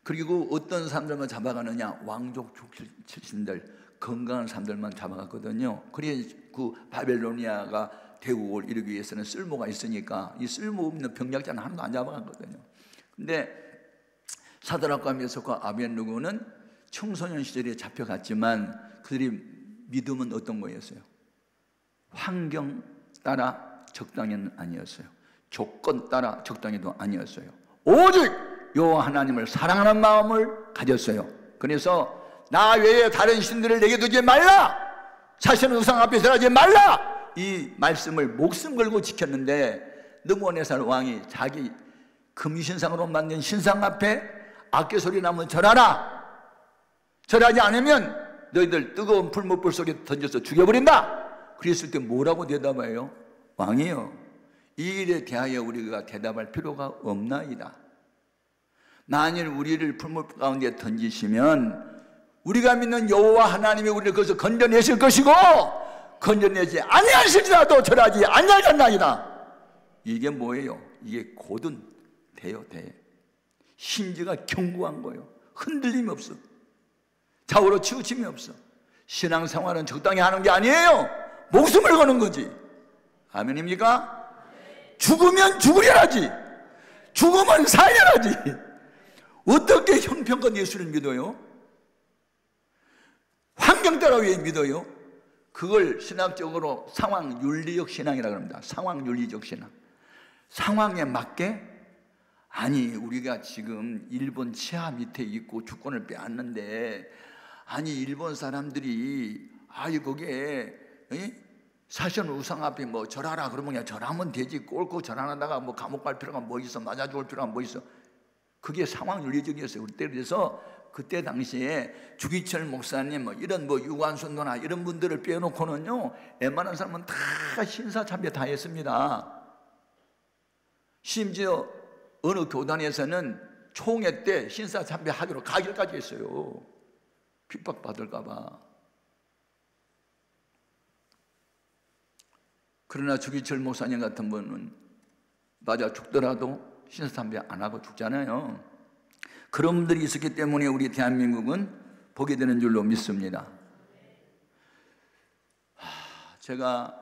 그리고 어떤 사람들만 잡아가느냐? 왕족 출신들, 건강한 사람들만 잡아갔거든요. 그래서 그 바벨로니아가 대국을 이루기 위해서는 쓸모가 있으니까 이 쓸모없는 병약자는 하나도 안 잡아갔거든요. 근데 사드락과 메삭과 아벳느고는 청소년 시절에 잡혀갔지만 그들이 믿음은 어떤 거였어요? 환경 따라 적당히는 아니었어요. 조건 따라 적당히도 아니었어요. 오직 여호와 하나님을 사랑하는 마음을 가졌어요. 그래서 나 외에 다른 신들을 내게 두지 말라, 사실은 우상 앞에 절하지 말라, 이 말씀을 목숨 걸고 지켰는데 느부갓네살 왕이 자기 금신상으로 만든 신상 앞에 악기 소리 나면 절하라, 절하지 않으면 너희들 뜨거운 풀무불 속에 던져서 죽여버린다. 그랬을 때 뭐라고 대답해요? 왕이요, 이 일에 대하여 우리가 대답할 필요가 없나이다. 만일 우리를 풀무 가운데 던지시면 우리가 믿는 여호와 하나님이 우리를 거기서 건져내실 것이고 건져내지 아니하실지라도 절하지 아니하겠나이다. 이게 뭐예요? 이게 곧은 돼요. 돼. 심지가 견고한 거예요. 흔들림이 없어. 좌우로 치우침이 없어. 신앙생활은 적당히 하는 게 아니에요. 목숨을 거는 거지. 아멘입니까? 죽으면 죽으려라지, 죽으면 살려라지. 어떻게 형편과 예수를 믿어요? 환경 따라 왜 믿어요? 그걸 신학적으로 상황 윤리적 신앙이라고 합니다. 상황 윤리적 신앙. 상황에 맞게, 아니 우리가 지금 일본 치하 밑에 있고 주권을 빼앗는데, 아니 일본 사람들이 거기에 사실은 우상 앞에 뭐 절하라 그러면 그냥 절하면 되지, 꼴고 절하다가 뭐 감옥 갈 필요가 뭐 있어, 맞아 죽을 필요가 뭐 있어. 그게 상황 윤리적이었어요 우리 때. 그래서 그때 당시에 주기철 목사님 뭐 이런 뭐 유관순도나 이런 분들을 빼놓고는요 웬만한 사람은 다 신사참배 다 했습니다. 심지어 어느 교단에서는 총회 때 신사참배 하기로 가결까지 했어요. 핍박받을까 봐. 그러나 주기철 목사님 같은 분은 맞아 죽더라도 신사참배 안 하고 죽잖아요. 그런 분들이 있었기 때문에 우리 대한민국은 보게 되는 줄로 믿습니다. 제가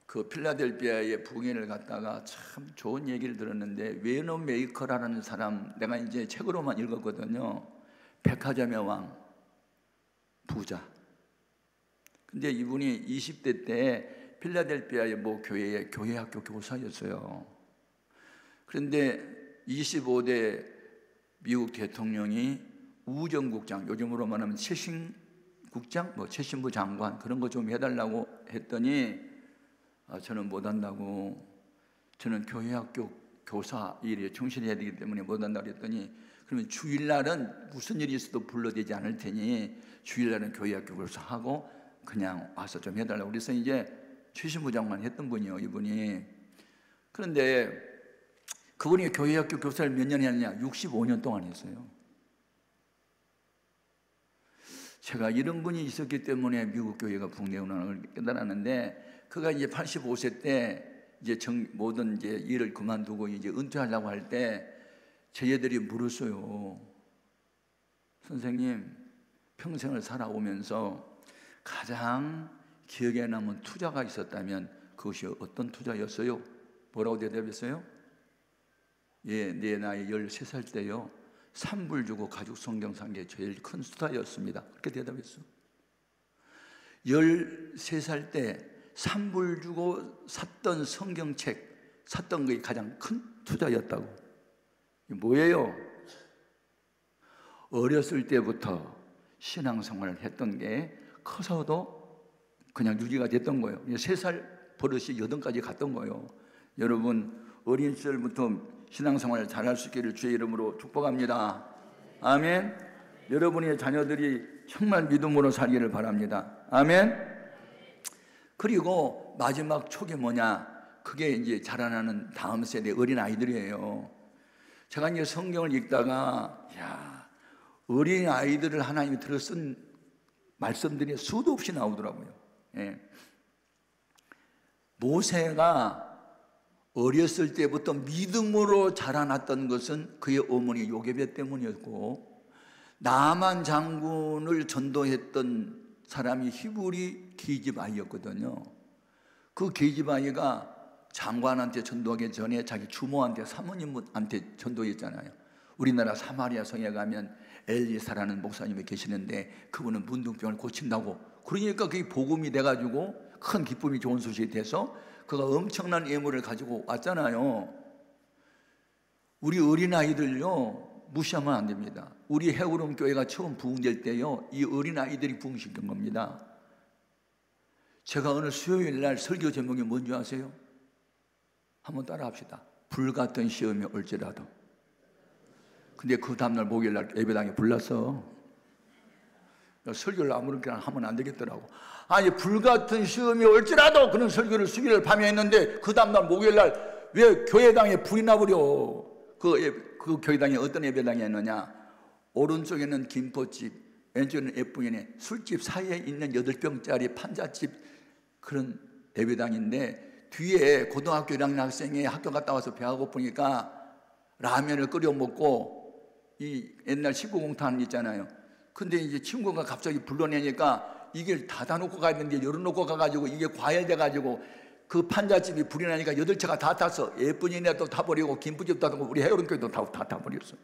그 필라델피아의 부흥회를 갔다가 참 좋은 얘기를 들었는데, 웨너 메이커라는 사람, 내가 이제 책으로만 읽었거든요. 백화점의 왕, 부자. 근데 이분이 20대 때 필라델피아의 모 교회의 교회학교 교사였어요. 그런데 25대 미국 대통령이 우정국장, 요즘으로 말하면 최신국장, 뭐 최신부 장관 그런 거 좀 해달라고 했더니 저는 못한다고, 저는 교회학교 교사 일에 충실해야 되기 때문에 못한다고 했더니, 그러면 주일날은 무슨 일이 있어도 불러대지 않을 테니 주일날은 교회학교 교사하고 그냥 와서 좀 해달라고. 그래서 이제 최신부 장관 했던 분이요 이분이. 그런데 그분이 교회학교 교사를 몇 년 했느냐? 65년 동안 했어요. 제가 이런 분이 있었기 때문에 미국 교회가 붕괴구나 걸 깨달았는데, 그가 이제 85세 때 이제 모든 이제 일을 그만두고 이제 은퇴하려고 할 때 저희들이 물었어요. 선생님, 평생을 살아오면서 가장 기억에 남은 투자가 있었다면 그것이 어떤 투자였어요? 뭐라고 대답했어요? 예, 내 나이 13살 때요, 산불 주고 가죽 성경 산 게 제일 큰 투자였습니다. 그렇게 대답했어. 13살 때 산불 주고 샀던 성경책 샀던 게 가장 큰 투자였다고. 뭐예요? 어렸을 때부터 신앙생활을 했던 게 커서도 그냥 유지가 됐던 거예요. 3살 버릇이 8까지 갔던 거예요. 여러분, 어린 시절부터 신앙생활을 잘할 수 있기를 주의 이름으로 축복합니다. 아멘. 여러분의 자녀들이 정말 믿음으로 살기를 바랍니다. 아멘. 그리고 마지막 촉이 뭐냐? 그게 이제 자라나는 다음 세대 어린 아이들이에요. 제가 이제 성경을 읽다가, 야, 어린 아이들을 하나님이 들어 쓴 말씀들이 수도 없이 나오더라고요. 예. 모세가 어렸을 때부터 믿음으로 자라났던 것은 그의 어머니 요게벳 때문이었고, 나만 장군을 전도했던 사람이 히브리 게이즈바이였거든요. 그 게이즈바이가 장관한테 전도하기 전에 자기 주모한테, 사모님한테 전도했잖아요. 우리나라 사마리아 성에 가면 엘리사라는 목사님이 계시는데 그분은 문둥병을 고친다고, 그러니까 그게 복음이 돼가지고 큰 기쁨이 좋은 소식이 돼서 그가 엄청난 예물을 가지고 왔잖아요. 우리 어린아이들요 무시하면 안 됩니다. 우리 해오름 교회가 처음 부흥될 때요, 이 어린아이들이 부흥시킨 겁니다. 제가 어느 수요일 날 설교 제목이 뭔지 아세요? 한번 따라 합시다. 불같은 시험이 올지라도. 근데 그 다음날 목요일 날 예배당에 불났어. 설교를 아무렇게나 하면 안 되겠더라고. 아니, 불같은 시험이 올지라도 그런 설교를 수요일 밤에 했는데 그 다음날 목요일 날 왜 교회당에 불이 나버려? 그 교회당에 어떤 예배당이 했느냐? 오른쪽에는 김포집, 왼쪽에는 예쁘게 술집 사이에 있는 8병짜리 판잣집, 그런 예배당인데 뒤에 고등학교 1학년 학생이 학교 갔다 와서 배가 고프니까 라면을 끓여 먹고, 이 옛날 19공탄 있잖아요. 근데 이제 친구가 갑자기 불러내니까 이게 닫아놓고 가야 되는데 열어놓고 가가지고 이게 과열돼가지고 그 판잣집이 불이 나니까 8차가 다 탔어. 예쁜이네도 타버리고 김부집도 타고 우리 해오름교회도 다 타버렸어.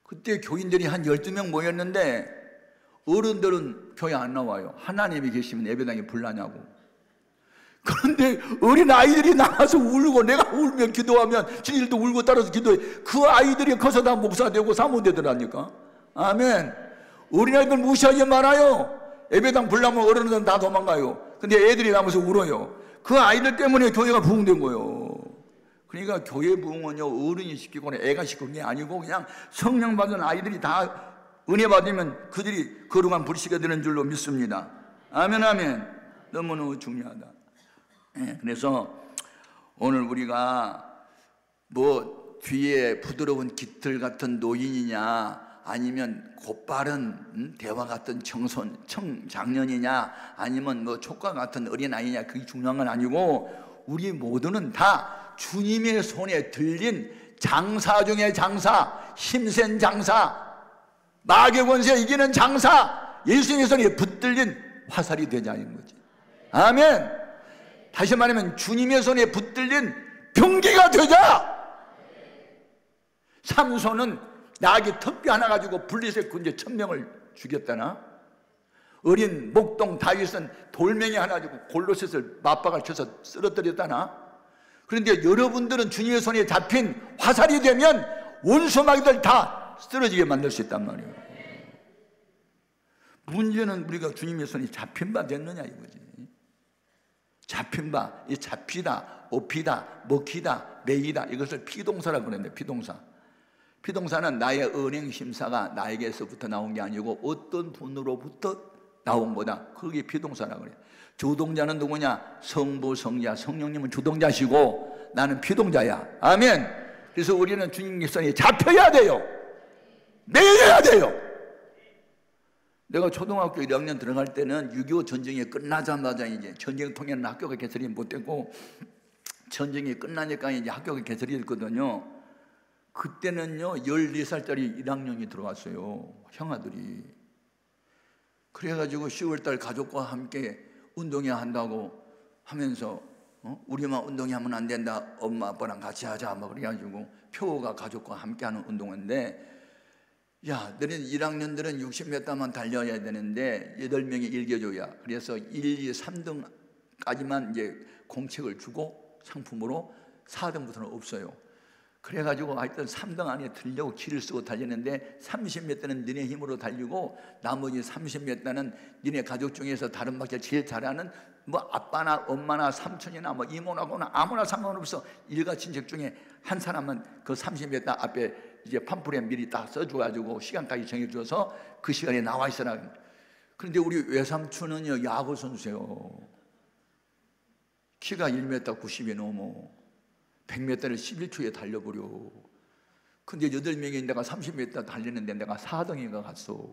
그때 교인들이 한 12명 모였는데 어른들은 교회 안 나와요. 하나님이 계시면 예배당에 불나냐고. 그런데 어린 아이들이 나와서 울고, 내가 울면 기도하면 지들도 울고 따라서 기도해. 그 아이들이 커서 다 목사 되고 사모 되더라니까. 아멘. 어린아이들 무시하지 말아요. 예배당 불나면 어른들은 다 도망가요. 근데 애들이 남아서 울어요. 그 아이들 때문에 교회가 부흥된 거예요. 그러니까 교회 부흥은요, 어른이 시키거나 애가 시키는 게 아니고 그냥 성령 받은 아이들이 다 은혜 받으면 그들이 거룩한 불씨가 되는 줄로 믿습니다. 아멘, 아멘. 너무너무 중요하다. 그래서 오늘 우리가 뭐 뒤에 부드러운 깃털 같은 노인이냐, 아니면 곧바른 대화 같은 청장년이냐, 아니면 뭐 촉과 같은 어린아이냐, 그게 중요한 건 아니고 우리 모두는 다 주님의 손에 들린 장사 중에 장사, 힘센 장사, 마귀의 권세 이기는 장사, 예수님의 손에 붙들린 화살이 되자는 거지. 아멘. 다시 말하면 주님의 손에 붙들린 병기가 되자. 삼손은 나귀 턱뼈 하나 가지고 블레셋 군대 1000명을 죽였다나, 어린 목동 다윗은 돌멩이 하나 가지고 골로셋을 맞박을 쳐서 쓰러뜨렸다나. 그런데 여러분들은 주님의 손에 잡힌 화살이 되면 원수마귀들 다 쓰러지게 만들 수 있단 말이에요. 문제는 우리가 주님의 손에 잡힌 바 됐느냐 이거지. 잡힌 바, 이 잡히다, 업히다, 먹히다, 매이다, 이것을 피동사라고 그러는데, 피동사. 피동사는 나의 언행 심사가 나에게서부터 나온 게 아니고 어떤 분으로부터 나온 거다. 그게 피동사라고 그래요. 주동자는 누구냐? 성부, 성자, 성령님은 주동자시고 나는 피동자야. 아멘. 그래서 우리는 주님의 손에 잡혀야 돼요. 매여야 돼요. 내가 초등학교 1학년 들어갈 때는 6.25 전쟁이 끝나자마자 이제 전쟁 통해는 학교가 개설이 못 됐고, 전쟁이 끝나니까 이제 학교가 개설이 됐거든요. 그때는요 14살짜리 1학년이 들어왔어요, 형아들이. 그래가지고 10월달 가족과 함께 운동해야 한다고 하면서 우리만 운동하면 안 된다, 엄마 아빠랑 같이 하자 막 그래가지고 표가 가족과 함께하는 운동인데, 야, 너는 1학년들은 60m만 달려야 되는데 8명이 일겨줘야. 그래서 1, 2, 3등까지만 이제 공책을 주고 상품으로 4등부터는 없어요. 그래가지고 하여튼 3등 안에 들려고 기를 쓰고 달리는데, 30m는 너네 힘으로 달리고 나머지 30m는 너네 가족 중에서 다른 박자 제일 잘하는 뭐 아빠나 엄마나 삼촌이나 뭐 이모나거나 아무나 상관없어, 일가 친척 중에 한 사람은 그 30m 앞에 이제 팜플렛 미리 딱 써줘가지고 시간까지 정해줘서 그 시간에 나와 있어라. 그런데 우리 외삼촌은요 야구 선수예요. 키가 1m 90이 넘어 100m를 11초에 달려버려. 근데 8명이 내가 30m 달리는데 내가 4등인가 갔어.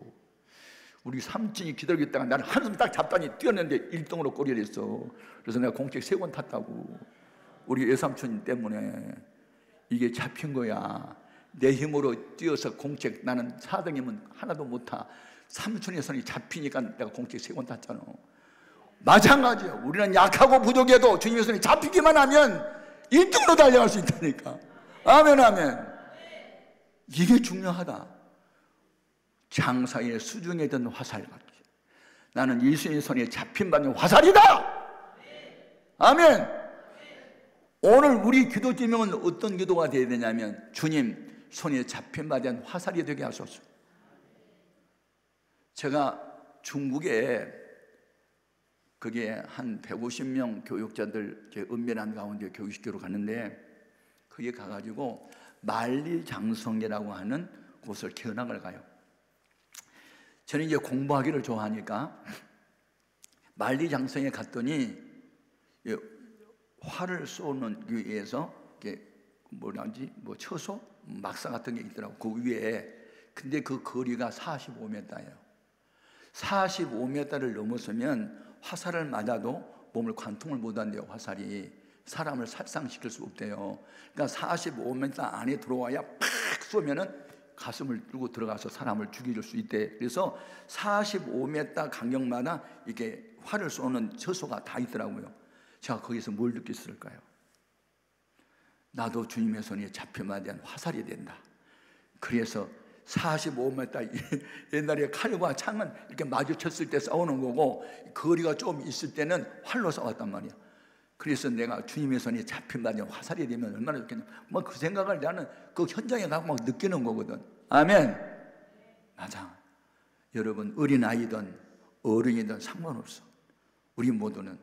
우리 삼촌이 기다리고 있다가 나는 한숨 딱 잡더니 뛰었는데 1등으로 꼴이 됐어. 그래서 내가 공책 3권 탔다고. 우리 외삼촌 때문에 이게 잡힌 거야. 내 힘으로 뛰어서 공책, 나는 4등이면 하나도 못 타. 삼촌의 손이 잡히니까 내가 공책 3권 탔잖아. 마찬가지야. 우리는 약하고 부족해도 주님의 손이 잡히기만 하면 1등으로 달려갈 수 있다니까. 아멘, 아멘. 이게 중요하다. 장사의 수중에 든 화살같이 나는 예수님의 손에 잡힌 바는 화살이다. 아멘. 오늘 우리 기도 제목은 어떤 기도가 되어야 되냐면, 주님 손에 잡힌 바에 대한 화살이 되게 하소서. 제가 중국에 그게 한 150명 교육자들 은밀한 가운데 교육시키러 갔는데, 거기에 가가지고 만리장성계라고 하는 곳을 견학을 가요. 저는 이제 공부하기를 좋아하니까 만리장성에 갔더니 활을 쏘는 위에서 뭐라지 뭐 처소 막사 같은 게 있더라고, 그 위에. 근데 그 거리가 45m예요. 45m를 넘어서면 화살을 맞아도 몸을 관통을 못한대요. 화살이 사람을 살상시킬 수 없대요. 그러니까 45m 안에 들어와야 팍 쏘면은 가슴을 뚫고 들어가서 사람을 죽일 수 있대. 그래서 45m 간격마다 이게 활을 쏘는 처소가 다 있더라고요. 제가 거기서 뭘 느꼈을까요? 나도 주님의 손에 잡혀만 대한 화살이 된다. 그래서 45m, 옛날에 칼과 창은 이렇게 마주쳤을 때 싸우는 거고, 거리가 좀 있을 때는 활로 싸웠단 말이야. 그래서 내가 주님의 손에 잡힌 바에 대한 화살이 되면 얼마나 좋겠냐. 뭐 그 생각을 나는 그 현장에 가고 막 느끼는 거거든. 아멘. 맞아. 여러분, 어린아이든 어른이든 상관없어. 우리 모두는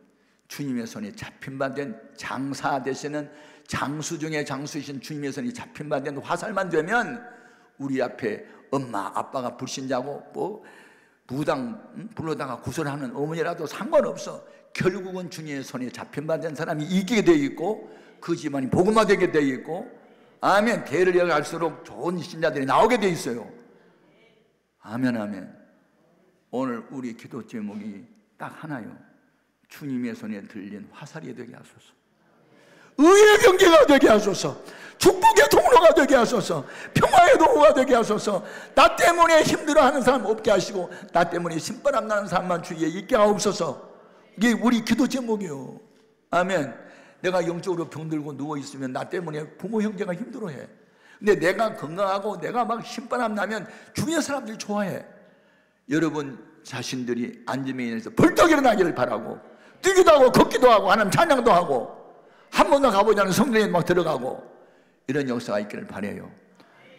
주님의 손에 잡힌 바 된 장사 되시는 장수 중에 장수이신 주님의 손이 잡힌 바 된 화살만 되면 우리 앞에 엄마 아빠가 불신자고 뭐 무당 불러다가 구설하는 어머니라도 상관없어. 결국은 주님의 손에 잡힌 바 된 사람이 이기게 되어 있고 그 집안이 복음화되게 되어 있고, 아멘. 대를 이어갈수록 좋은 신자들이 나오게 되어 있어요. 아멘, 아멘. 오늘 우리 기도 제목이 딱 하나요. 주님의 손에 들린 화살이 되게 하소서. 의의 경계가 되게 하소서. 축복의 통로가 되게 하소서. 평화의 도구가 되게 하소서. 나 때문에 힘들어하는 사람 없게 하시고 나 때문에 신바람 나는 사람만 주위에 있게 하옵소서. 이게 우리 기도 제목이요. 아멘. 내가 영적으로 병들고 누워있으면 나 때문에 부모 형제가 힘들어해. 근데 내가 건강하고 내가 막 신바람 나면 주위의 사람들이 좋아해. 여러분 자신들이 앉음에 인해서 벌떡 일어나기를 바라고, 뛰기도 하고 걷기도 하고 하나님 찬양도 하고 한 번도 가보지 않은 성전에 막 들어가고 이런 역사가 있기를 바라요.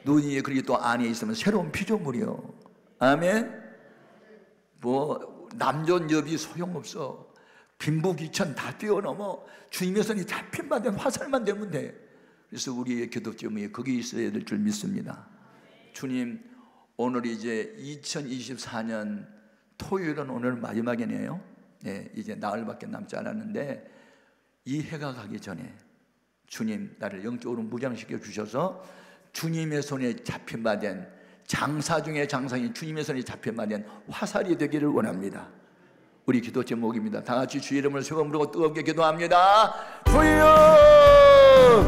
눈이 그렇게 또 안에 있으면 새로운 피조물이요. 아멘. 뭐 남존 여비 소용없어. 빈부귀천 다 뛰어넘어 주님의 손이 잡힌 바 된 화살만 되면 돼. 그래서 우리의 기도 제목이 거기 있어야 될 줄 믿습니다. 주님, 오늘 이제 2024년 토요일은 오늘 마지막이네요. 네, 이제 나흘밖에 남지 않았는데 이 해가 가기 전에 주님 나를 영적으로 무장시켜 주셔서 주님의 손에 잡힌 바 된 장사 중에 장사인 주님의 손에 잡힌 바 된 화살이 되기를 원합니다. 우리 기도 제목입니다. 다 같이 주의 이름을 세워 부르고 뜨겁게 기도합니다. 주여!